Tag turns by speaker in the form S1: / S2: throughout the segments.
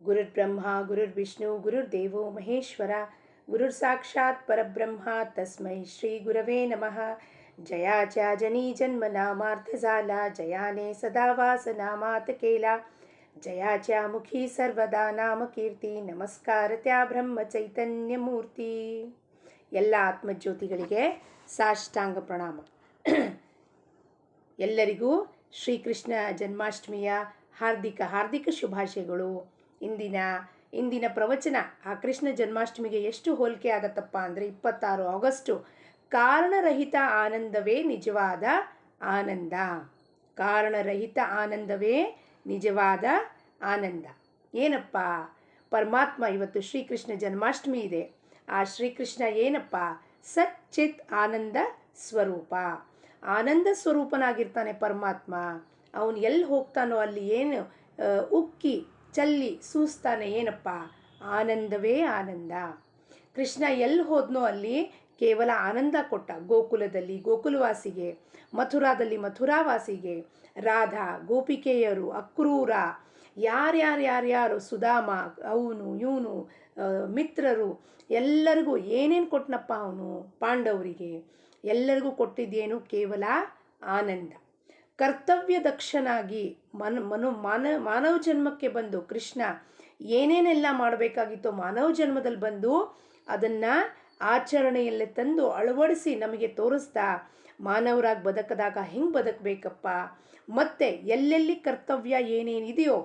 S1: ಗುರುರ್ಬ್ರಹ್ಮ ಗುರುರ್ವಿಷ್ಣು ಗುರುರ್ದೇವೋ ಮಹೇಶ್ವರ ಗುರುರ್ ಸಾಕ್ಷಾತ್ ಪರಬ್ರಹ್ಮ ತಸ್ಮೈ ಶ್ರೀ ಗುರವೇ ನಮಃ. ಜಯಾಚ ಜನಿ ಜನ್ಮ ನಾಮಾರ್ಥಜಾಲ ಜಯಾನೇ ಸದಾ ವಾಸನಾ ಮಾತಕೇಲ ಜಯಾಚ ಮುಖಿ ಸರ್ವದಾ ನಾಮ ಕೀರ್ತಿ ನಮಸ್ಕಾರ ತ್ಯಾ ಬ್ರಹ್ಮ ಚೈತನ್ಯ ಮೂರ್ತಿ. ಎಲ್ಲ ಆತ್ಮಜ್ಯೋತಿಗಳಿಗೆ ಸಾಷ್ಟಾಂಗ ಪ್ರಣಾಮ. ಎಲ್ಲರಿಗೂ ಶ್ರೀಕೃಷ್ಣ ಜನ್ಮಾಷ್ಟಮಿಯ ಹಾರ್ದಿಕ ಶುಭಾಶಯಗಳು. ಇಂದಿನ ಪ್ರವಚನ ಆ ಕೃಷ್ಣ ಜನ್ಮಾಷ್ಟಮಿಗೆ ಎಷ್ಟು ಹೋಲಿಕೆ ಆಗತ್ತಪ್ಪ ಅಂದರೆ 26 ಆಗಸ್ಟು. ಕಾರಣರಹಿತ ಆನಂದವೇ ನಿಜವಾದ ಆನಂದ. ಕಾರಣರಹಿತ ಆನಂದವೇ ನಿಜವಾದ ಆನಂದ. ಏನಪ್ಪ? ಪರಮಾತ್ಮ ಇವತ್ತು ಶ್ರೀಕೃಷ್ಣ ಜನ್ಮಾಷ್ಟಮಿ ಇದೆ. ಆ ಶ್ರೀಕೃಷ್ಣ ಏನಪ್ಪ? ಸಚ್ಚಿತ್ ಆನಂದ ಸ್ವರೂಪ. ಆನಂದ ಸ್ವರೂಪನಾಗಿರ್ತಾನೆ ಪರಮಾತ್ಮ. ಅವನು ಎಲ್ಲಿ ಹೋಗ್ತಾನೋ ಅಲ್ಲಿ ಏನು ಉಕ್ಕಿ ಚಲ್ಲಿ ಸೂಸ್ತಾನೆ. ಏನಪ್ಪ? ಆನಂದವೇ ಆನಂದ. ಕೃಷ್ಣ ಎಲ್ಲಿ ಹೋದ್ನೋ ಅಲ್ಲಿ ಕೇವಲ ಆನಂದ ಕೊಟ್ಟ. ಗೋಕುಲದಲ್ಲಿ ಗೋಕುಲವಾಸಿಗೆ, ಮಥುರಾದಲ್ಲಿ ಮಥುರಾವಾಸಿಗೆ, ರಾಧಾ, ಗೋಪಿಕೆಯರು, ಅಕ್ರೂರ, ಯಾರ್ಯಾರು ಸುಧಾಮ, ಅವನು ಇವನು ಮಿತ್ರರು ಎಲ್ಲರಿಗೂ ಏನೇನು ಕೊಟ್ಟನಪ್ಪ ಅವನು? ಪಾಂಡವರಿಗೆ ಎಲ್ಲರಿಗೂ ಕೊಟ್ಟಿದ್ದೇನು? ಕೇವಲ ಆನಂದ. ಕರ್ತವ್ಯ ದಕ್ಷನಾಗಿ ಮಾನವ ಜನ್ಮಕ್ಕೆ ಬಂದು ಕೃಷ್ಣ ಏನೇನೆಲ್ಲ ಮಾಡಬೇಕಾಗಿತ್ತೋ ಮಾನವ ಜನ್ಮದಲ್ಲಿ ಬಂದು ಅದನ್ನು ಆಚರಣೆಯಲ್ಲೇ ತಂದು ಅಳವಡಿಸಿ ನಮಗೆ ತೋರಿಸ್ತಾ ಮಾನವರಾಗಿ ಬದುಕದಾಗ ಹೆಂಗೆ ಬದುಕಬೇಕಪ್ಪ, ಮತ್ತು ಎಲ್ಲೆಲ್ಲಿ ಕರ್ತವ್ಯ ಏನೇನಿದೆಯೋ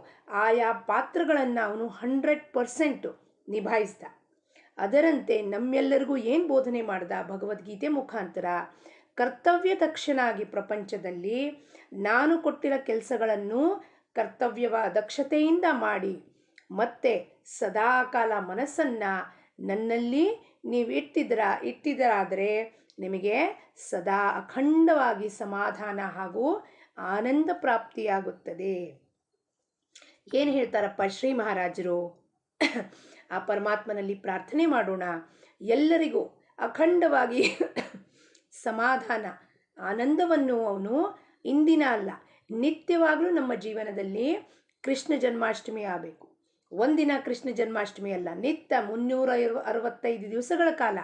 S1: ಆಯಾ ಪಾತ್ರಗಳನ್ನು ಅವನು 100% ನಿಭಾಯಿಸ್ದ. ಅದರಂತೆ ನಮ್ಮೆಲ್ಲರಿಗೂ ಏನು ಬೋಧನೆ ಮಾಡ್ದ? ಭಗವದ್ಗೀತೆ ಮುಖಾಂತರ ಕರ್ತವ್ಯ ದಕ್ಷನಾಗಿ ಪ್ರಪಂಚದಲ್ಲಿ ನಾನು ಕೊಟ್ಟಿರೋ ಕೆಲಸಗಳನ್ನು ದಕ್ಷತೆಯಿಂದ ಮಾಡಿ ಮತ್ತೆ ಸದಾಕಾಲ ಮನಸ್ಸನ್ನು ನನ್ನಲ್ಲಿ ನೀವು ಇಟ್ಟಿದ್ದರಾದರೆ ನಿಮಗೆ ಸದಾ ಅಖಂಡವಾಗಿ ಸಮಾಧಾನ ಹಾಗೂ ಆನಂದ ಪ್ರಾಪ್ತಿಯಾಗುತ್ತದೆ. ಏನು ಹೇಳ್ತಾರಪ್ಪ ಶ್ರೀ ಮಹಾರಾಜರು? ಆ ಪರಮಾತ್ಮನಲ್ಲಿ ಪ್ರಾರ್ಥನೆ ಮಾಡೋಣ. ಎಲ್ಲರಿಗೂ ಅಖಂಡವಾಗಿ ಸಮಾಧಾನ ಆನಂದವನ್ನು ಅವನು ಇಂದಿನ ಅಲ್ಲ ನಿತ್ಯವಾಗಲೂ ನಮ್ಮ ಜೀವನದಲ್ಲಿ ಕೃಷ್ಣ ಜನ್ಮಾಷ್ಟಮಿ ಆಗಬೇಕು. ಒಂದಿನ ಕೃಷ್ಣ ಜನ್ಮಾಷ್ಟಮಿ ಅಲ್ಲ, ನಿತ್ಯ 365 ದಿವಸಗಳ ಕಾಲ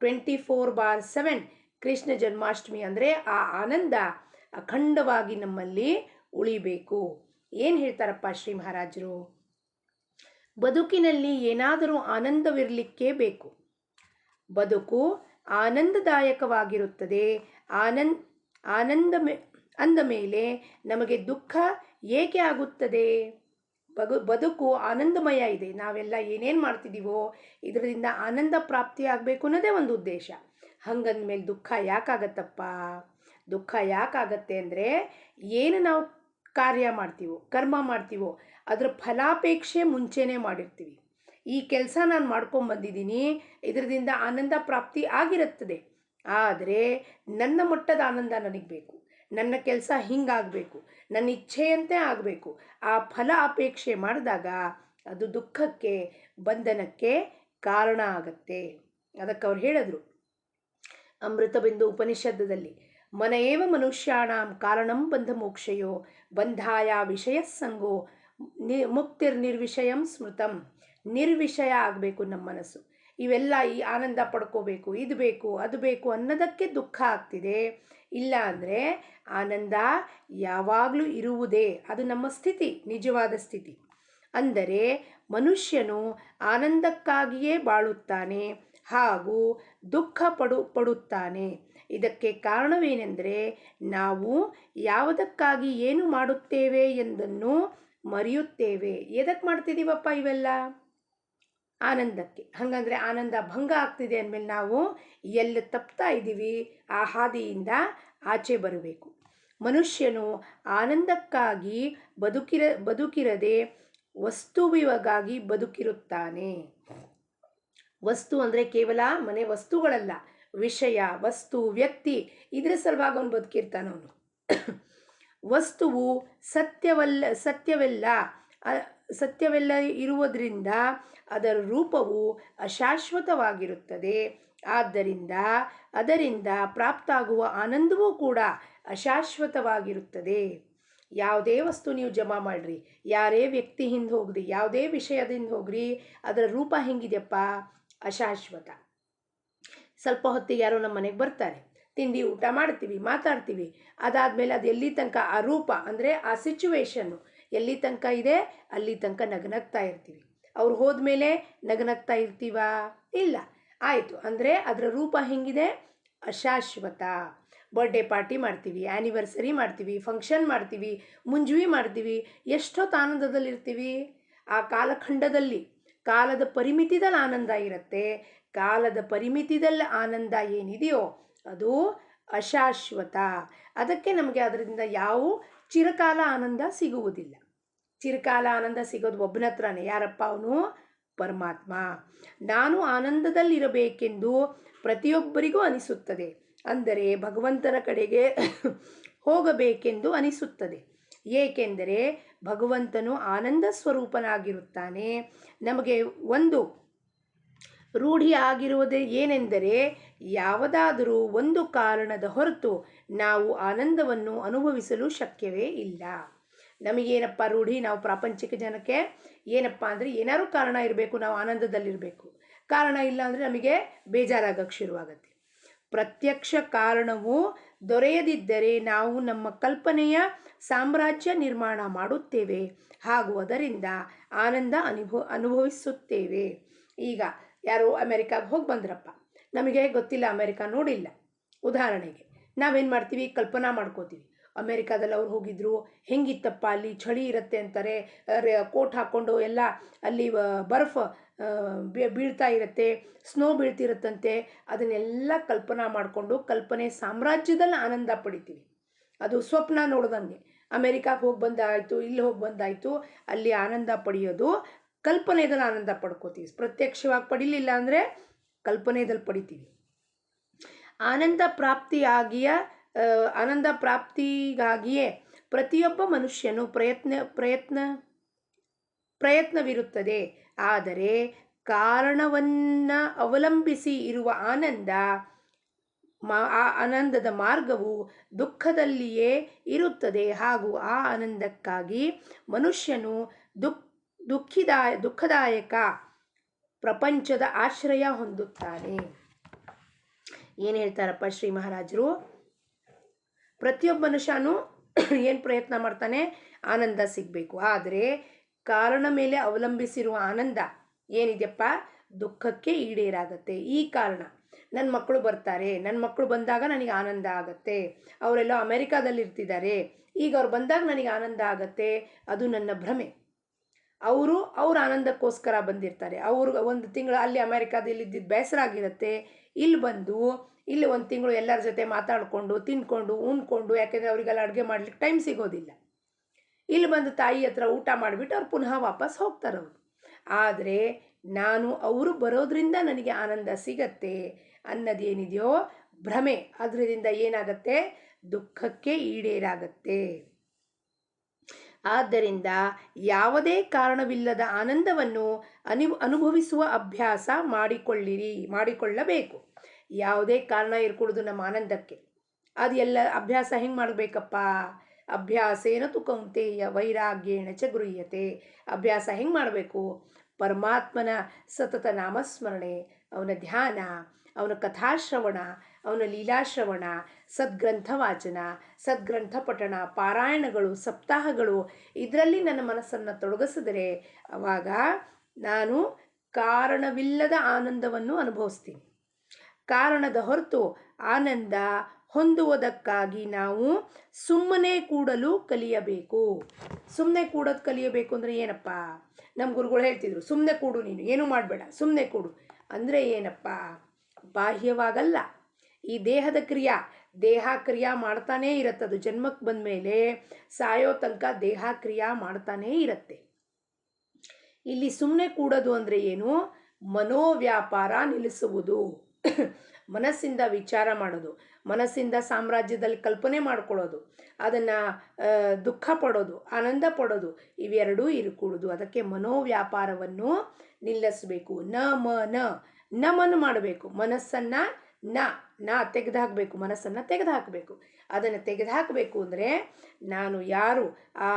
S1: 24/7 ಕೃಷ್ಣ ಜನ್ಮಾಷ್ಟಮಿ ಅಂದರೆ ಆ ಆನಂದ ಅಖಂಡವಾಗಿ ನಮ್ಮಲ್ಲಿ ಉಳಿಬೇಕು. ಏನು ಹೇಳ್ತಾರಪ್ಪ ಶ್ರೀ ಮಹಾರಾಜರು? ಬದುಕಿನಲ್ಲಿ ಏನಾದರೂ ಆನಂದವಿರಲಿಕ್ಕೆ ಬೇಕು. ಬದುಕು ಆನಂದದಾಯಕವಾಗಿರುತ್ತದೆ. ಆನಂದ ಅಂದ ಮೇಲೆ ನಮಗೆ ದುಃಖ ಏಕೆ ಆಗುತ್ತದೆ? ಬದುಕು ಆನಂದಮಯ ಇದೆ. ನಾವೆಲ್ಲ ಏನೇನು ಮಾಡ್ತಿದ್ದೀವೋ ಇದರಿಂದ ಆನಂದ ಪ್ರಾಪ್ತಿ ಆಗಬೇಕು ಅನ್ನೋದೇ ಒಂದು ಉದ್ದೇಶ. ಹಂಗಂದ್ಮೇಲೆ ದುಃಖ ಯಾಕಾಗತ್ತಪ್ಪ? ದುಃಖ ಯಾಕಾಗತ್ತೆ ಅಂದರೆ ಏನು ನಾವು ಕಾರ್ಯ ಮಾಡ್ತೀವೋ ಕರ್ಮ ಮಾಡ್ತೀವೋ ಅದರ ಫಲಾಪೇಕ್ಷೆ ಮುಂಚೆನೇ ಮಾಡಿರ್ತೀವಿ. ಈ ಕೆಲಸ ನಾನು ಮಾಡ್ಕೊಂಬಂದಿದ್ದೀನಿ, ಇದರಿಂದ ಆನಂದ ಪ್ರಾಪ್ತಿ ಆಗಿರುತ್ತದೆ. ಆದರೆ ನನ್ನ ಮಟ್ಟದ ಆನಂದ ನನಗೆ ಬೇಕು. ನನ್ನ ಕೆಲಸ ಹಿಂಗಾಗಬೇಕು, ನನ್ನ ಇಚ್ಛೆಯಂತೆ ಆಗಬೇಕು. ಆ ಫಲ ಅಪೇಕ್ಷೆ ಮಾಡಿದಾಗ ಅದು ದುಃಖಕ್ಕೆ ಬಂಧನಕ್ಕೆ ಕಾರಣ ಆಗತ್ತೆ. ಅದಕ್ಕೆ ಅವ್ರು ಹೇಳಿದ್ರು ಅಮೃತಬಿಂದು ಉಪನಿಷತ್ತದಲ್ಲಿ, ಮನ ಏವ ಮನುಷ್ಯಾಣಂ ಕಾರಣಂ ಬಂಧ ಮೋಕ್ಷಯೋ ಬಂಧಾಯ ವಿಷಯ ಸಂಗೋ ಮುಕ್ತಿರ್ನಿರ್ವಿಷಯಂ ಸ್ಮೃತಂ. ನಿರ್ವಿಷಯ ಆಗಬೇಕು ನಮ್ಮ ಮನಸ್ಸು. ಇವೆಲ್ಲ ಈ ಆನಂದ ಪಡ್ಕೋಬೇಕು, ಇದು ಬೇಕು ಅದು ಬೇಕು ಅನ್ನೋದಕ್ಕೆ ದುಃಖ ಆಗ್ತಿದೆ. ಇಲ್ಲ ಅಂದರೆ ಆನಂದ ಯಾವಾಗಲೂ ಇರುವುದೇ. ಅದು ನಮ್ಮ ಸ್ಥಿತಿ, ನಿಜವಾದ ಸ್ಥಿತಿ. ಅಂದರೆ ಮನುಷ್ಯನು ಆನಂದಕ್ಕಾಗಿಯೇ ಬಾಳುತ್ತಾನೆ ಹಾಗೂ ದುಃಖ ಪಡುತ್ತಾನೆ. ಇದಕ್ಕೆ ಕಾರಣವೇನೆಂದರೆ ನಾವು ಯಾವುದಕ್ಕಾಗಿ ಏನು ಮಾಡುತ್ತೇವೆ ಎಂದನ್ನು ಮರೆಯುತ್ತೇವೆ. ಎದಕ್ಕೆ ಮಾಡ್ತಿದ್ದೀವಪ್ಪ ಇವೆಲ್ಲ? ಆನಂದಕ್ಕೆ. ಹಾಗಂದ್ರೆ ಆನಂದ ಭಂಗ ಆಗ್ತಿದೆ ಅಂದಮೇಲೆ ನಾವು ಎಲ್ಲಿ ತಪ್ತಾ ಇದ್ದೀವಿ ಆ ಹಾದಿಯಿಂದ ಆಚೆ ಬರಬೇಕು. ಮನುಷ್ಯನು ಆನಂದಕ್ಕಾಗಿ ಬದುಕಿರದೆ ವಸ್ತುವಿಗಾಗಿ ಬದುಕಿರುತ್ತಾನೆ. ವಸ್ತು ಅಂದರೆ ಕೇವಲ ಮನೆ ವಸ್ತುಗಳಲ್ಲ, ವಿಷಯ, ವಸ್ತು, ವ್ಯಕ್ತಿ, ಇದರ ಸಲುವಾಗಿ ಅವನು ಬದುಕಿರ್ತಾನವನು. ವಸ್ತುವು ಸತ್ಯವೆಲ್ಲ ಇರುವುದರಿಂದ ಅದರ ರೂಪವು ಅಶಾಶ್ವತವಾಗಿರುತ್ತದೆ. ಆದ್ದರಿಂದ ಅದರಿಂದ ಪ್ರಾಪ್ತಾಗುವ ಆನಂದವೂ ಕೂಡ ಅಶಾಶ್ವತವಾಗಿರುತ್ತದೆ. ಯಾವುದೇ ವಸ್ತು ನೀವು ಜಮಾ ಮಾಡಿರಿ, ಯಾರೇ ವ್ಯಕ್ತಿ ಹಿಂದೆ ಹೋಗ್ರಿ, ಯಾವುದೇ ವಿಷಯದಿಂದ ಹೋಗ್ರಿ, ಅದರ ರೂಪ ಹೆಂಗಿದೆಯಪ್ಪ? ಅಶಾಶ್ವತ. ಸ್ವಲ್ಪ ಹೊತ್ತಿಗೆ ಯಾರೋ ನಮ್ಮ ಮನೆಗೆ ಬರ್ತಾರೆ, ತಿಂಡಿ ಊಟ ಮಾಡ್ತೀವಿ, ಮಾತಾಡ್ತೀವಿ, ಅದಾದಮೇಲೆ ಅದು ಎಲ್ಲಿ ತನಕ ಆ ರೂಪ ಅಂದರೆ ಆ ಸಿಚುವೇಶನ್ನು ಎಲ್ಲಿ ತನಕ ಇದೆ ಅಲ್ಲಿ ತನಕ ನಗನಗ್ತಾ ಇರ್ತೀವಿ. ಅವ್ರು ಹೋದ್ಮೇಲೆ ನಗನಗ್ತಾ ಇರ್ತೀವಾ? ಇಲ್ಲ. ಆಯಿತು, ಅಂದರೆ ಅದರ ರೂಪ ಹೆಂಗಿದೆ? ಅಶಾಶ್ವತ. ಬರ್ಡೇ ಪಾರ್ಟಿ ಮಾಡ್ತೀವಿ, ಆ್ಯನಿವರ್ಸರಿ ಮಾಡ್ತೀವಿ, ಫಂಕ್ಷನ್ ಮಾಡ್ತೀವಿ, ಮುಂಜುವಿ ಮಾಡ್ತೀವಿ, ಎಷ್ಟೊತ್ತು ಆನಂದದಲ್ಲಿರ್ತೀವಿ? ಆ ಕಾಲಖಂಡದಲ್ಲಿ ಕಾಲದ ಪರಿಮಿತಿದಲ್ಲಿ ಆನಂದ ಇರುತ್ತೆ. ಕಾಲದ ಪರಿಮಿತಿದಲ್ಲಿ ಆನಂದ ಏನಿದೆಯೋ ಅದು ಅಶಾಶ್ವತ. ಅದಕ್ಕೆ ನಮಗೆ ಅದರಿಂದ ಯಾವ ಚಿರಕಾಲ ಆನಂದ ಸಿಗುವುದಿಲ್ಲ. ಚಿರಕಾಲ ಆನಂದ ಸಿಗೋದು ಒಬ್ಬನ ಹತ್ರನೇ. ಯಾರಪ್ಪ ಅವನು? ಪರಮಾತ್ಮ. ನಾನು ಆನಂದದಲ್ಲಿರಬೇಕೆಂದು ಪ್ರತಿಯೊಬ್ಬರಿಗೂ ಅನಿಸುತ್ತದೆ, ಅಂದರೆ ಭಗವಂತನ ಕಡೆಗೆ ಹೋಗಬೇಕೆಂದು ಅನಿಸುತ್ತದೆ. ಏಕೆಂದರೆ ಭಗವಂತನು ಆನಂದ ಸ್ವರೂಪನಾಗಿರುತ್ತಾನೆ. ನಮಗೆ ಒಂದು ರೂಢಿ ಆಗಿರುವುದೇ ಏನೆಂದರೆ, ಯಾವುದಾದರೂ ಒಂದು ಕಾರಣದ ಹೊರತು ನಾವು ಆನಂದವನ್ನು ಅನುಭವಿಸಲು ಶಕ್ಯವೇ ಇಲ್ಲ. ನಮಗೇನಪ್ಪ ರೂಢಿ? ನಾವು ಪ್ರಾಪಂಚಿಕ ಜನಕ್ಕೆ ಏನಪ್ಪ ಅಂದರೆ ಏನಾದ್ರು ಕಾರಣ ಇರಬೇಕು, ನಾವು ಆನಂದದಲ್ಲಿರಬೇಕು. ಕಾರಣ ಇಲ್ಲ ಅಂದರೆ ನಮಗೆ ಬೇಜಾರಾಗಕ್ಕೆ ಶುರುವಾಗತ್ತೆ. ಪ್ರತ್ಯಕ್ಷ ಕಾರಣವು ದೊರೆಯದಿದ್ದರೆ ನಾವು ನಮ್ಮ ಕಲ್ಪನೆಯ ಸಾಮ್ರಾಜ್ಯ ನಿರ್ಮಾಣ ಮಾಡುತ್ತೇವೆ ಹಾಗೂ ಅದರಿಂದ ಆನಂದ ಅನುಭವಿಸುತ್ತೇವೆ. ಈಗ ಯಾರೋ ಅಮೆರಿಕಾಗೆ ಹೋಗಿ ಬಂದ್ರಪ್ಪ, ನಮಗೆ ಗೊತ್ತಿಲ್ಲ, ಅಮೆರಿಕ ನೋಡಿಲ್ಲ. ಉದಾಹರಣೆಗೆ ನಾವೇನು ಮಾಡ್ತೀವಿ? ಕಲ್ಪನಾ ಮಾಡ್ಕೋತೀವಿ. ಅಮೆರಿಕಾದಲ್ಲಿ ಅವ್ರು ಹೋಗಿದ್ರು, ಹೆಂಗಿತ್ತಪ್ಪ ಅಲ್ಲಿ, ಚಳಿ ಇರುತ್ತೆ ಅಂತಾರೆ, ಕೋಟ್ ಹಾಕ್ಕೊಂಡು ಎಲ್ಲ ಅಲ್ಲಿ ಬರ್ಫ್ ಬೀಳ್ತಾ ಇರುತ್ತೆ, ಸ್ನೋ ಬೀಳ್ತಿರುತ್ತಂತೆ. ಅದನ್ನೆಲ್ಲ ಕಲ್ಪನಾ ಮಾಡಿಕೊಂಡು ಕಲ್ಪನೆ ಸಾಮ್ರಾಜ್ಯದಲ್ಲಿ ಆನಂದ ಪಡಿತೀವಿ. ಅದು ಸ್ವಪ್ನ ನೋಡ್ದಂಗೆ. ಅಮೆರಿಕಾಗೆ ಹೋಗಿ ಬಂದಾಯಿತು, ಇಲ್ಲಿ ಹೋಗಿ ಬಂದಾಯಿತು, ಅಲ್ಲಿ ಆನಂದ ಪಡೆಯೋದು ಕಲ್ಪನೆಯಲ್ಲಿ ಆನಂದ ಪಡ್ಕೋತೀವಿ. ಪ್ರತ್ಯಕ್ಷವಾಗಿ ಪಡಿಲಿಲ್ಲ ಅಂದರೆ ಕಲ್ಪನೆಯಲ್ಲಿ ಪಡಿತೀವಿ. ಆನಂದ ಪ್ರಾಪ್ತಿಗಾಗಿಯೇ ಪ್ರತಿಯೊಬ್ಬ ಮನುಷ್ಯನು ಪ್ರಯತ್ನವಿರುತ್ತದೆ. ಆದರೆ ಕಾರಣವನ್ನು ಅವಲಂಬಿಸಿ ಇರುವ ಆ ಆನಂದದ ಮಾರ್ಗವು ದುಃಖದಲ್ಲಿಯೇ ಇರುತ್ತದೆ ಹಾಗೂ ಆ ಆನಂದಕ್ಕಾಗಿ ಮನುಷ್ಯನು ದುಃಖದಾಯಕ ಪ್ರಪಂಚದ ಆಶ್ರಯ ಹೊಂದುತ್ತಾನೆ. ಏನು ಹೇಳ್ತಾರಪ್ಪ ಶ್ರೀ ಮಹಾರಾಜರು? ಪ್ರತಿಯೊಬ್ಬ ಮನುಷ್ಯನು ಏನು ಪ್ರಯತ್ನ ಮಾಡ್ತಾನೆ? ಆನಂದ ಸಿಗಬೇಕು. ಆದರೆ ಕಾರಣ ಮೇಲೆ ಅವಲಂಬಿಸಿರುವ ಆನಂದ ಏನಿದೆಯಪ್ಪ? ದುಃಖಕ್ಕೆ ಈಡೇರಾಗತ್ತೆ. ಈ ಕಾರಣ, ನನ್ನ ಮಕ್ಕಳು ಬರ್ತಾರೆ, ನನ್ನ ಮಕ್ಕಳು ಬಂದಾಗ ನನಗೆ ಆನಂದ ಆಗತ್ತೆ, ಅವರೆಲ್ಲ ಅಮೆರಿಕಾದಲ್ಲಿ ಇರ್ತಿದ್ದಾರೆ, ಈಗ ಅವ್ರು ಬಂದಾಗ ನನಗೆ ಆನಂದ ಆಗತ್ತೆ, ಅದು ನನ್ನ ಭ್ರಮೆ. ಅವ್ರ ಆನಂದಕ್ಕೋಸ್ಕರ ಬಂದಿರ್ತಾರೆ. ಅವ್ರಿಗೆ ಒಂದು ತಿಂಗಳು ಅಲ್ಲಿ ಅಮೆರಿಕಾದಲ್ಲಿ ಇದ್ದಿದ್ದು ಬೇಸರ ಆಗಿರುತ್ತೆ, ಇಲ್ಲಿ ಬಂದು ಇಲ್ಲಿ ಒಂದು ತಿಂಗಳು ಎಲ್ಲರ ಜೊತೆ ಮಾತಾಡಿಕೊಂಡು ತಿಂದ್ಕೊಂಡು ಉಣ್ಕೊಂಡು, ಯಾಕೆಂದರೆ ಅವರಿಗೆಲ್ಲ ಅಡುಗೆ ಮಾಡ್ಲಿಕ್ಕೆ ಟೈಮ್ ಸಿಗೋದಿಲ್ಲ, ಇಲ್ಲಿ ಬಂದು ತಾಯಿ ಹತ್ರ ಊಟ ಮಾಡಿಬಿಟ್ಟು ಅವ್ರು ಪುನಃ ವಾಪಸ್ ಹೋಗ್ತಾರವ್ರು. ಆದರೆ ನಾನು ಅವರು ಬರೋದ್ರಿಂದ ನನಗೆ ಆನಂದ ಸಿಗತ್ತೆ ಅನ್ನೋದೇನಿದೆಯೋ ಭ್ರಮೆ, ಅದರಿಂದ ಏನಾಗತ್ತೆ? ದುಃಖಕ್ಕೆ ಈಡೇರಾಗತ್ತೆ. ಆದ್ದರಿಂದ ಯಾವುದೇ ಕಾರಣವಿಲ್ಲದ ಆನಂದವನ್ನು ಅನುಭವಿಸುವ ಅಭ್ಯಾಸ ಮಾಡಿಕೊಳ್ಳಬೇಕು. ಯಾವುದೇ ಕಾರಣ ಇರ್ಕೊಡೋದು ನಮ್ಮ ಆನಂದಕ್ಕೆ. ಅದು ಎಲ್ಲ ಅಭ್ಯಾಸ ಹೆಂಗೆ ಮಾಡಬೇಕಪ್ಪ? ಅಭ್ಯಾಸೇನ ತು ಕೌಂತೆಯ ವೈರಾಗ್ಯೇಣ ಚ ಗೃಹ್ಯತೆ. ಅಭ್ಯಾಸ ಹೆಂಗೆ ಮಾಡಬೇಕು? ಪರಮಾತ್ಮನ ಸತತ ನಾಮಸ್ಮರಣೆ, ಅವನ ಧ್ಯಾನ, ಅವನ ಕಥಾಶ್ರವಣ, ಅವನ ಲೀಲಾಶ್ರವಣ, ಸದ್ಗ್ರಂಥ ವಾಚನ, ಸದ್ಗ್ರಂಥ ಪಠಣ, ಪಾರಾಯಣಗಳು, ಸಪ್ತಾಹಗಳು, ಇದರಲ್ಲಿ ನನ್ನ ಮನಸ್ಸನ್ನು ತೊಡಗಿಸಿದರೆ ಆವಾಗ ನಾನು ಕಾರಣವಿಲ್ಲದ ಆನಂದವನ್ನು ಅನುಭವಿಸ್ತೀನಿ. ಕಾರಣದ ಹೊರತು ಆನಂದ ಹೊಂದುವುದಕ್ಕಾಗಿ ನಾವು ಸುಮ್ಮನೆ ಕೂಡಲು ಕಲಿಯಬೇಕು. ಸುಮ್ಮನೆ ಕೂಡೋದು ಕಲಿಯಬೇಕು ಅಂದರೆ ಏನಪ್ಪ? ನಮ್ಮ ಗುರುಗಳು ಹೇಳ್ತಿದ್ರು, ಸುಮ್ಮನೆ ಕೂಡು, ನೀನು ಏನೂ ಮಾಡಬೇಡ, ಸುಮ್ಮನೆ ಕೂಡು ಅಂದರೆ ಏನಪ್ಪ? ಬಾಹ್ಯವಾಗಲ್ಲ. ಈ ದೇಹದ ದೇಹ ಕ್ರಿಯಾ ಮಾಡ್ತಾನೇ ಇರುತ್ತೆ. ಅದು ಜನ್ಮಕ್ಕೆ ಬಂದ ಮೇಲೆ ಸಾಯೋ ತನಕ ದೇಹ ಕ್ರಿಯಾ ಮಾಡ್ತಾನೇ ಇರುತ್ತೆ. ಇಲ್ಲಿ ಸುಮ್ಮನೆ ಕೂಡೋದು ಅಂದರೆ ಏನು? ಮನೋವ್ಯಾಪಾರ ನಿಲ್ಲಿಸುವುದು. ಮನಸ್ಸಿಂದ ವಿಚಾರ ಮಾಡೋದು, ಮನಸ್ಸಿಂದ ಸಾಮ್ರಾಜ್ಯದಲ್ಲಿ ಕಲ್ಪನೆ ಮಾಡ್ಕೊಳ್ಳೋದು, ಅದನ್ನು ದುಃಖ ಪಡೋದು, ಆನಂದ ಪಡೋದು, ಇವೆರಡೂ ಇರಕೂಡದು. ಅದಕ್ಕೆ ಮನೋವ್ಯಾಪಾರವನ್ನು ನಿಲ್ಲಿಸಬೇಕು. ನಮನ ಮಾಡಬೇಕು. ಮನಸ್ಸನ್ನು ನಾ ತೆಗೆದುಹಾಕಬೇಕು, ಮನಸ್ಸನ್ನು ತೆಗೆದುಹಾಕಬೇಕು. ಅದನ್ನು ತೆಗೆದುಹಾಕಬೇಕು ಅಂದರೆ ನಾನು ಯಾರು ಆ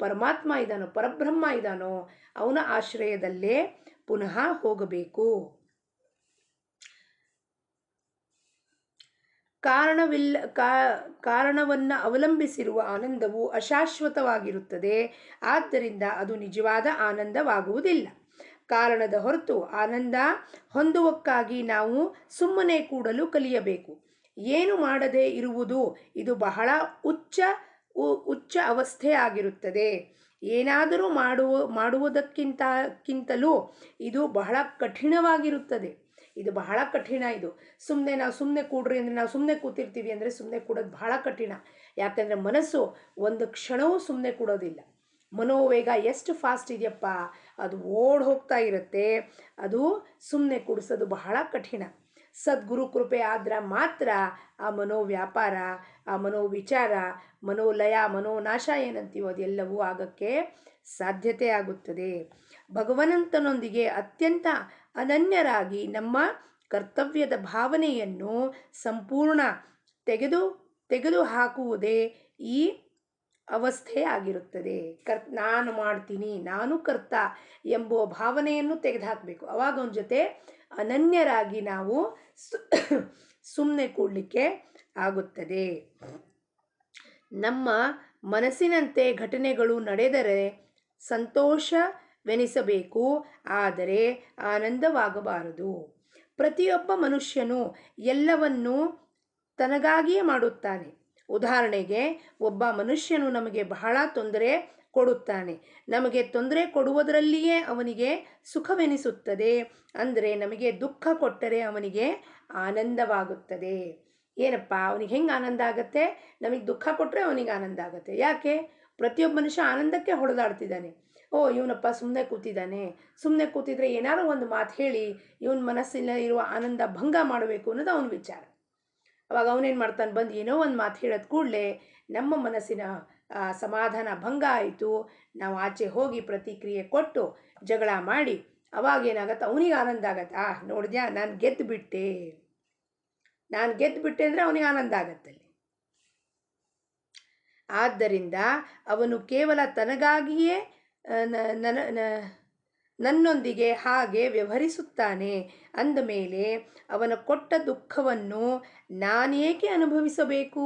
S1: ಪರಮಾತ್ಮ ಇದ್ದಾನೋ, ಪರಬ್ರಹ್ಮ ಇದ್ದಾನೋ ಅವನ ಆಶ್ರಯದಲ್ಲೇ ಪುನಃ ಹೋಗಬೇಕು. ಕಾರಣವನ್ನು ಅವಲಂಬಿಸಿರುವ ಆನಂದವು ಅಶಾಶ್ವತವಾಗಿರುತ್ತದೆ. ಆದ್ದರಿಂದ ಅದು ನಿಜವಾದ ಆನಂದವಾಗುವುದಿಲ್ಲ. ಕಾರಣದ ಹೊರತು ಆನಂದ ಹೊಂದುವಕ್ಕಾಗಿ ನಾವು ಸುಮ್ಮನೆ ಕೂಡಲು ಕಲಿಯಬೇಕು. ಏನು ಮಾಡದೇ ಇರುವುದು ಇದು ಬಹಳ ಉಚ್ಚ ಅವಸ್ಥೆ ಆಗಿರುತ್ತದೆ. ಏನಾದರೂ ಮಾಡುವುದಕ್ಕಿಂತಲೂ ಇದು ಬಹಳ ಕಠಿಣವಾಗಿರುತ್ತದೆ. ಇದು ಬಹಳ ಕಠಿಣ. ಇದು ನಾವು ಸುಮ್ಮನೆ ಕೂಡ್ರಿ ಅಂದರೆ ನಾವು ಸುಮ್ಮನೆ ಕೂತಿರ್ತೀವಿ ಅಂದರೆ ಸುಮ್ಮನೆ ಕೂಡೋದು ಬಹಳ ಕಠಿಣ. ಯಾಕಂದರೆ ಮನಸ್ಸು ಒಂದು ಕ್ಷಣವೂ ಸುಮ್ಮನೆ ಕೂಡೋದಿಲ್ಲ. ಮನೋವೇಗ ಎಷ್ಟು ಫಾಸ್ಟ್ ಇದೆಯಪ್ಪ, ಅದು ಓಡ್ ಹೋಗ್ತಾ ಇರುತ್ತೆ. ಅದು ಸುಮ್ಮನೆ ಕೂಡಿಸೋದು ಬಹಳ ಕಠಿಣ. ಸದ್ಗುರು ಕೃಪೆ ಆದ್ರೆ ಮಾತ್ರ ಆ ಮನೋವ್ಯಾಪಾರ, ಆ ಮನೋವಿಚಾರ, ಮನೋಲಯ, ಮನೋನಾಶ ಏನಂತೀವೋ ಅದೆಲ್ಲವೂ ಆಗೋಕ್ಕೆ ಸಾಧ್ಯತೆ ಆಗುತ್ತದೆ. ಭಗವಂತನೊಂದಿಗೆ ಅತ್ಯಂತ ಅನನ್ಯರಾಗಿ ನಮ್ಮ ಕರ್ತವ್ಯದ ಭಾವನೆಯನ್ನು ಸಂಪೂರ್ಣ ತೆಗೆದುಹಾಕುವುದೇ ಈ ಅವಸ್ಥೆ ಆಗಿರುತ್ತದೆ. ನಾನು ಮಾಡ್ತೀನಿ, ನಾನು ಕರ್ತ ಎಂಬುವ ಭಾವನೆಯನ್ನು ತೆಗೆದುಹಾಕಬೇಕು. ಅವಾಗ ಅವನ ಜೊತೆ ಅನನ್ಯರಾಗಿ ನಾವು ಸುಮ್ಮನೆ ಕೂಡಲಿಕ್ಕೆ ಆಗುತ್ತದೆ. ನಮ್ಮ ಮನಸ್ಸಿನಂತೆ ಘಟನೆಗಳು ನಡೆದರೆ ಸಂತೋಷವೆನಿಸಬೇಕು, ಆದರೆ ಆನಂದವಾಗಬಾರದು. ಪ್ರತಿಯೊಬ್ಬ ಮನುಷ್ಯನು ಎಲ್ಲವನ್ನೂ ತನಗಾಗಿಯೇ ಮಾಡುತ್ತಾನೆ. ಉದಾಹರಣೆಗೆ, ಒಬ್ಬ ಮನುಷ್ಯನು ನಮಗೆ ಬಹಳ ತೊಂದರೆ ಕೊಡುತ್ತಾನೆ. ನಮಗೆ ತೊಂದರೆ ಕೊಡುವುದರಲ್ಲಿಯೇ ಅವನಿಗೆ ಸುಖವೆನಿಸುತ್ತದೆ. ಅಂದರೆ ನಮಗೆ ದುಃಖ ಕೊಟ್ಟರೆ ಅವನಿಗೆ ಆನಂದವಾಗುತ್ತದೆ. ಏನಪ್ಪ, ಅವನಿಗೆ ಹೆಂಗೆ ಆನಂದ ಆಗತ್ತೆ? ನಮಗೆ ದುಃಖ ಕೊಟ್ಟರೆ ಅವನಿಗೆ ಆನಂದ ಆಗುತ್ತೆ. ಯಾಕೆ? ಪ್ರತಿಯೊಬ್ಬ ಮನುಷ್ಯ ಆನಂದಕ್ಕೆ ಹೊಡೆದಾಡ್ತಿದ್ದಾನೆ. ಇವನಪ್ಪ ಸುಮ್ಮನೆ ಕೂತಿದ್ದಾನೆ, ಸುಮ್ಮನೆ ಕೂತಿದ್ರೆ ಏನಾದ್ರು ಒಂದು ಮಾತು ಹೇಳಿ ಇವನ ಮನಸ್ಸಿನ ಇರುವ ಆನಂದ ಭಂಗ ಮಾಡಬೇಕು ಅನ್ನೋದು ಅವನ ವಿಚಾರ. ಅವಾಗ ಅವನೇನು ಮಾಡ್ತಾನೆ, ಬಂದು ಏನೋ ಒಂದು ಮಾತು ಹೇಳೋದು ಕೂಡಲೇ ನಮ್ಮ ಮನಸ್ಸಿನ ಸಮಾಧಾನ ಭಂಗ ಆಯಿತು. ನಾವು ಆಚೆ ಹೋಗಿ ಪ್ರತಿಕ್ರಿಯೆ ಕೊಟ್ಟು ಜಗಳ ಮಾಡಿ ಅವಾಗ ಏನಾಗತ್ತೆ, ಅವನಿಗೆ ಆನಂದ ಆಗತ್ತೆ. ನೋಡಿದ್ಯಾ, ನಾನು ಗೆದ್ದು ಬಿಟ್ಟೆ ಅಂದರೆ ಅವನಿಗೆ ಆನಂದ ಆಗತ್ತಲ್ಲಿ. ಆದ್ದರಿಂದ ಅವನು ಕೇವಲ ತನಗಾಗಿಯೇ ನನ್ನೊಂದಿಗೆ ಹಾಗೆ ವ್ಯವಹರಿಸುತ್ತಾನೆ ಅಂದ ಮೇಲೆ ಅವನ ಕೊಟ್ಟ ದುಃಖವನ್ನು ನಾನೇಕೆ ಅನುಭವಿಸಬೇಕು?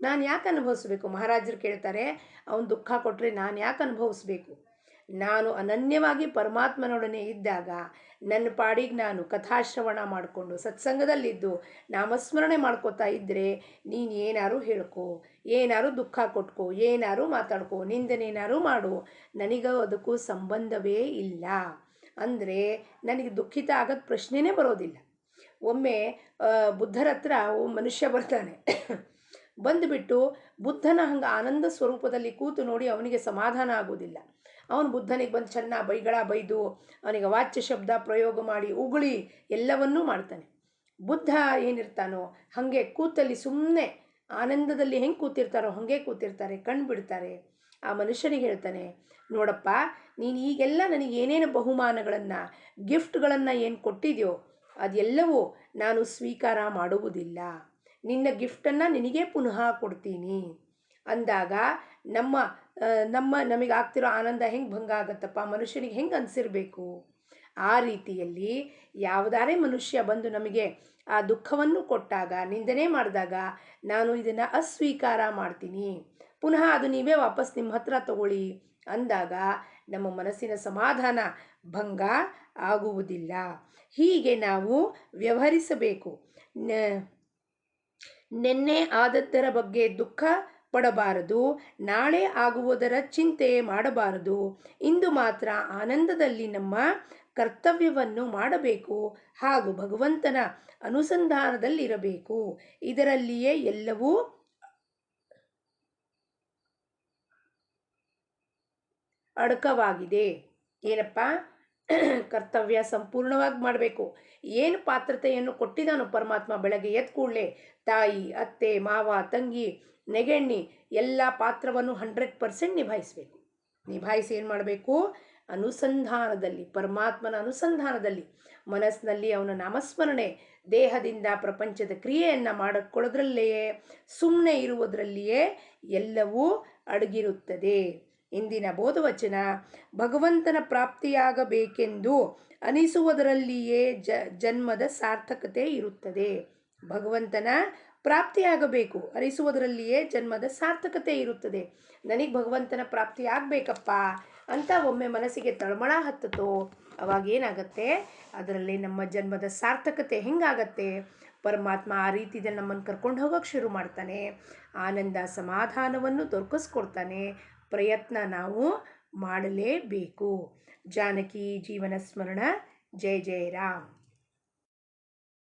S1: ನಾನು ಯಾಕೆ ಅನುಭವಿಸಬೇಕು? ಮಹಾರಾಜರು ಕೇಳ್ತಾರೆ, ಅವನು ದುಃಖ ಕೊಟ್ಟರೆ ನಾನು ಯಾಕೆ ಅನುಭವಿಸ್ಬೇಕು? ನಾನು ಅನನ್ಯವಾಗಿ ಪರಮಾತ್ಮನೊಡನೆ ಇದ್ದಾಗ ನನ್ನ ಪಾಡಿಗೆ ನಾನು ಕಥಾಶ್ರವಣ ಮಾಡಿಕೊಂಡು ಸತ್ಸಂಗದಲ್ಲಿದ್ದು ನಾಮಸ್ಮರಣೆ ಮಾಡ್ಕೋತಾ ಇದ್ದರೆ ನೀನು ಏನಾರು ಹೇಳ್ಕೊ, ಏನಾರು ದುಃಖ ಕೊಟ್ಕೋ, ಏನಾರು ಮಾತಾಡ್ಕೋ, ನಿಂದನೇನಾರು ಮಾಡು, ನನಗೆ ಅದಕ್ಕೂ ಸಂಬಂಧವೇ ಇಲ್ಲ. ಅಂದರೆ ನನಗೆ ದುಃಖಿತ ಆಗೋದು ಪ್ರಶ್ನೆನೇ ಬರೋದಿಲ್ಲ. ಒಮ್ಮೆ ಬುದ್ಧರ ಹತ್ರ ಮನುಷ್ಯ ಬರ್ತಾನೆ. ಬಂದುಬಿಟ್ಟು ಬುದ್ಧನ ಹಂಗೆ ಆನಂದ ಸ್ವರೂಪದಲ್ಲಿ ಕೂತು ನೋಡಿ ಅವನಿಗೆ ಸಮಾಧಾನ ಆಗೋದಿಲ್ಲ. ಅವನು ಬುದ್ಧನಿಗೆ ಬಂದು ಚೆನ್ನಾಗಿ ಬೈದು ಅವನಿಗೆ ವಾಚ್ಯ ಶಬ್ದ ಪ್ರಯೋಗ ಮಾಡಿ ಉಗುಳಿ ಎಲ್ಲವನ್ನೂ ಮಾಡ್ತಾನೆ. ಬುದ್ಧ ಏನಿರ್ತಾನೋ ಹಾಗೆ ಕೂತಲ್ಲಿ ಸುಮ್ಮನೆ ಆನಂದದಲ್ಲಿ ಹೆಂಗೆ ಕೂತಿರ್ತಾರೋ ಹಾಗೆ ಕೂತಿರ್ತಾರೆ, ಕಣ್ಣು ಬಿಡ್ತಾರೆ. ಆ ಮನುಷ್ಯನಿಗೆ ಹೇಳ್ತಾನೆ, ನೋಡಪ್ಪ, ನೀನು ಈಗೆಲ್ಲ ನನಗೆ ಏನೇನು ಬಹುಮಾನಗಳನ್ನು ಗಿಫ್ಟ್ಗಳನ್ನು ಏನು ಕೊಟ್ಟಿದೆಯೋ ಅದೆಲ್ಲವೂ ನಾನು ಸ್ವೀಕಾರ ಮಾಡುವುದಿಲ್ಲ. ನಿನ್ನ ಗಿಫ್ಟನ್ನು ನಿನಗೆ ಪುನಃ ಕೊಡ್ತೀನಿ ಅಂದಾಗ ನಮಗೆ ಆಗ್ತಿರೋ ಆನಂದ ಹೆಂಗೆ ಭಂಗ ಆಗತ್ತಪ್ಪ? ಮನುಷ್ಯನಿಗೆ ಹೆಂಗೆ ಅನಿಸಿರ್ಬೇಕು? ಆ ರೀತಿಯಲ್ಲಿ ಯಾವುದಾರೇ ಮನುಷ್ಯ ಬಂದು ನಮಗೆ ಆ ದುಃಖವನ್ನು ಕೊಟ್ಟಾಗ, ನಿಂದನೆ ಮಾಡಿದಾಗ ನಾನು ಇದನ್ನು ಅಸ್ವೀಕಾರ ಮಾಡ್ತೀನಿ, ಪುನಃ ಅದು ನೀವೇ ವಾಪಸ್ ನಿಮ್ಮ ಹತ್ರ ತಗೊಳ್ಳಿ ಅಂದಾಗ ನಮ್ಮ ಮನಸ್ಸಿನ ಸಮಾಧಾನ ಭಂಗ ಆಗುವುದಿಲ್ಲ. ಹೀಗೆ ನಾವು ವ್ಯವಹರಿಸಬೇಕು. ನಿನ್ನೆ ಆದದ್ದರ ಬಗ್ಗೆ ದುಃಖ ಪಡಬಾರದು, ನಾಳೆ ಆಗುವುದರ ಚಿಂತೆ ಮಾಡಬಾರದು. ಇಂದು ಮಾತ್ರ ಆನಂದದಲ್ಲಿ ನಮ್ಮ ಕರ್ತವ್ಯವನ್ನು ಮಾಡಬೇಕು ಹಾಗೂ ಭಗವಂತನ ಅನುಸಂಧಾನದಲ್ಲಿರಬೇಕು. ಇದರಲ್ಲಿಯೇ ಎಲ್ಲವೂ ಅಡಕವಾಗಿದೆ. ಏನಪ್ಪ? ಕರ್ತವ್ಯ ಸಂಪೂರ್ಣವಾಗಿ ಮಾಡಬೇಕು. ಏನು ಪಾತ್ರತೆಯನ್ನು ಕೊಟ್ಟಿದ್ದಾನೋ ಪರಮಾತ್ಮ, ಬೆಳಗ್ಗೆ ಎದ್ದ ಕೂಡಲೇ ತಾಯಿ, ಅತ್ತೆ, ಮಾವ, ತಂಗಿ, ನೆಗೆಣ್ಣಿ ಎಲ್ಲ ಪಾತ್ರವನ್ನು 100% ನಿಭಾಯಿಸಬೇಕು. ನಿಭಾಯಿಸಿ ಏನು ಮಾಡಬೇಕು? ಅನುಸಂಧಾನದಲ್ಲಿ, ಪರಮಾತ್ಮನ ಅನುಸಂಧಾನದಲ್ಲಿ, ಮನಸ್ಸಿನಲ್ಲಿ ಅವನ ನಾಮಸ್ಮರಣೆ, ದೇಹದಿಂದ ಪ್ರಪಂಚದ ಕ್ರಿಯೆಯನ್ನು ಮಾಡಿಕೊಳ್ಳೋದ್ರಲ್ಲಿಯೇ, ಸುಮ್ಮನೆ ಇರುವುದರಲ್ಲಿಯೇ ಎಲ್ಲವೂ ಅಡಗಿರುತ್ತದೆ. ಇಂದಿನ ಬೋಧವಚನ, ಭಗವಂತನ ಪ್ರಾಪ್ತಿಯಾಗಬೇಕೆಂದು ಅನಿಸುವುದರಲ್ಲಿಯೇ ಜನ್ಮದ ಸಾರ್ಥಕತೆ ಇರುತ್ತದೆ. ಭಗವಂತನ ಪ್ರಾಪ್ತಿಯಾಗಬೇಕು ಅನಿಸುವುದರಲ್ಲಿಯೇ ಜನ್ಮದ ಸಾರ್ಥಕತೆ ಇರುತ್ತದೆ. ನನಗೆ ಭಗವಂತನ ಪ್ರಾಪ್ತಿ ಆಗಬೇಕಪ್ಪ ಅಂತ ಒಮ್ಮೆ ಮನಸ್ಸಿಗೆ ತಳಮಳ ಹತ್ತತೋ, ಅವಾಗೇನಾಗತ್ತೆ, ಅದರಲ್ಲಿ ನಮ್ಮ ಜನ್ಮದ ಸಾರ್ಥಕತೆ ಹೆಂಗಾಗತ್ತೆ? ಪರಮಾತ್ಮ ಆ ರೀತಿಯಲ್ಲಿ ನಮ್ಮನ್ನು ಕರ್ಕೊಂಡು ಹೋಗೋಕೆ ಶುರು ಮಾಡ್ತಾನೆ. ಆನಂದ ಸಮಾಧಾನವನ್ನು ದೊರಕಿಸ್ಕೊಡ್ತಾನೆ. ಪ್ರಯತ್ನ ನಾವು ಮಾಡಲೇಬೇಕು. ಜಾನಕಿ ಜೀವನ ಸ್ಮರಣ. ಜಯ ಜಯ ರಾಮ್.